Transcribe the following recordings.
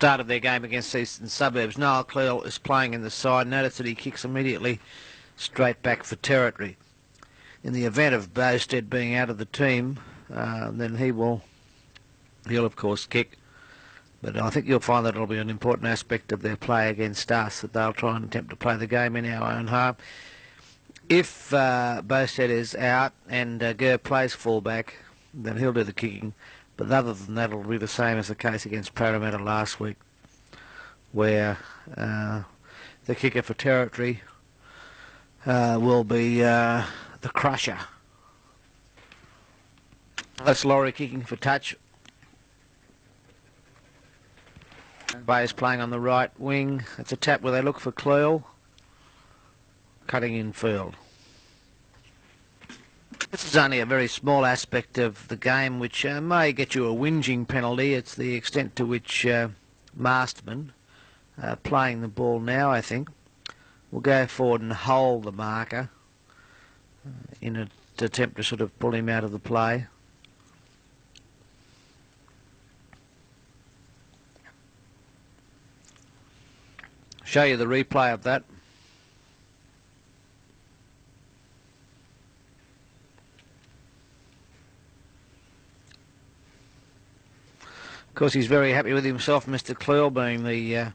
start of their game against Eastern Suburbs. Noel Cleal is playing in the side. Notice that he kicks immediately straight back for territory. In the event of Bowstead being out of the team, then he'll of course kick. But I think you'll find that it'll be an important aspect of their play against us, that they'll try and attempt to play the game in our own half. If Bowstead is out and Gurr plays fullback, then he'll do the kicking. But other than that, it'll be the same as the case against Parramatta last week, where the kicker for territory will be the Crusher. That's Laurie kicking for touch. Bay's playing on the right wing. It's a tap where they look for Cleal. Cutting in field. This is only a very small aspect of the game which may get you a whinging penalty. It's the extent to which Masterman, playing the ball now, I think, will go forward and hold the marker in an attempt to sort of pull him out of the play. Show you the replay of that. Of course, he's very happy with himself, Mr. Cleal, being the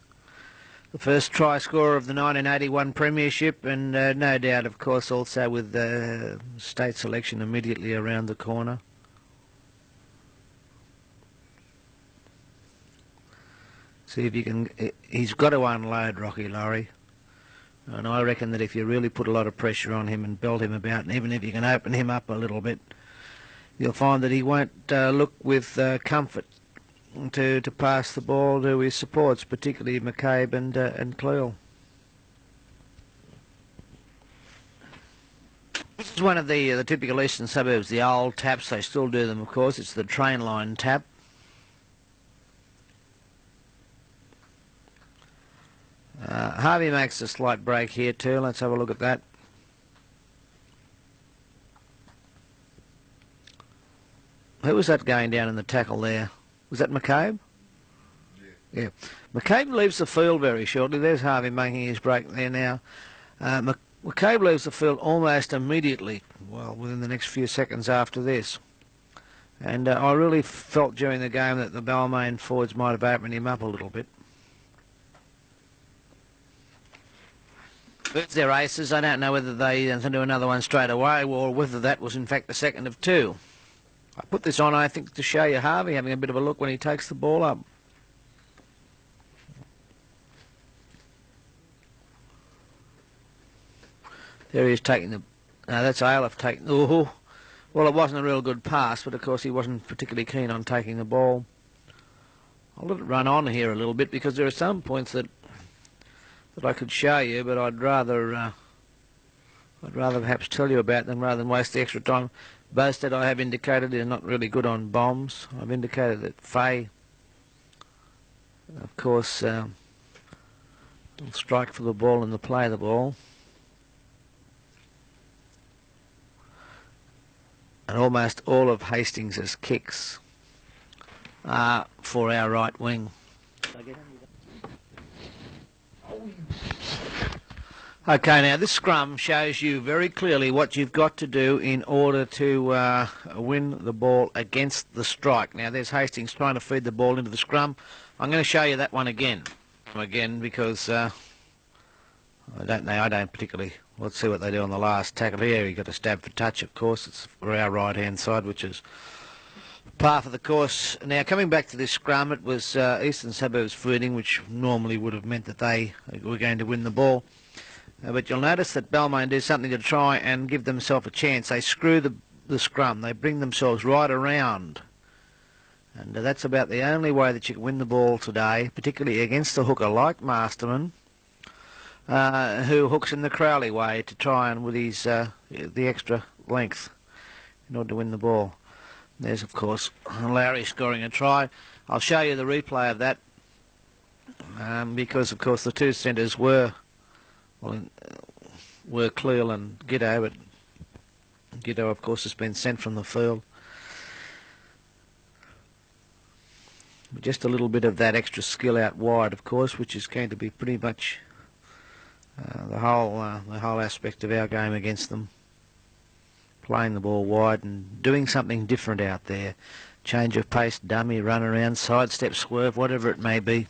first try scorer of the 1981 Premiership, and no doubt, of course, also with the state selection immediately around the corner. See if you can. He's got to unload Rocky Laurie, and I reckon that if you really put a lot of pressure on him and belt him about, and even if you can open him up a little bit, you'll find that he won't look with comfort to pass the ball to his supports, particularly McCabe and Cleal. This is one of the typical Eastern Suburbs, the old taps. They still do them, of course. It's the train line tap. Harvey makes a slight break here too. Let's have a look at that. Who was that going down in the tackle there? Was that McCabe? Yeah. McCabe leaves the field very shortly. There's Harvey making his break there now. McCabe leaves the field almost immediately, well, within the next few seconds after this. And I really felt during the game that the Balmain forwards might have opened him up a little bit. There's their aces. I don't know whether they do another one straight away or whether that was in fact the second of two. I put this on, I think, to show you Harvey having a bit of a look when he takes the ball up. There he is taking the... No, that's Aleph taking... Oh, well, it wasn't a real good pass, but of course he wasn't particularly keen on taking the ball. I'll let it run on here a little bit because there are some points that I could show you, but I'd rather perhaps tell you about them rather than waste the extra time. Bowstead, I have indicated, is not really good on bombs. I've indicated that Fay, of course, will strike for the ball and play the ball. And almost all of Hastings' kicks are for our right wing. Okay, now this scrum shows you very clearly what you've got to do in order to win the ball against the strike. Now there's Hastings trying to feed the ball into the scrum. I'm going to show you that one again because I don't know, I don't particularly... Let's see what they do on the last tackle here. He got a stab for touch, of course. It's for our right-hand side, which is par for the course. Now, coming back to this scrum, it was Eastern Suburbs feeding, which normally would have meant that they were going to win the ball. But you'll notice that Balmain do something to try and give themselves a chance. They screw the scrum. They bring themselves right around. And that's about the only way that you can win the ball today, particularly against a hooker like Masterman, who hooks in the Crowley way to try and with his the extra length in order to win the ball. There's, of course, Larry scoring a try. I'll show you the replay of that because, of course, the two centres were Cleal and Giddo, but Giddo, of course, has been sent from the field. Just a little bit of that extra skill out wide, of course, which is going to be pretty much the whole aspect of our game against them. Playing the ball wide and doing something different out there. Change of pace, dummy, run around, sidestep, swerve, whatever it may be.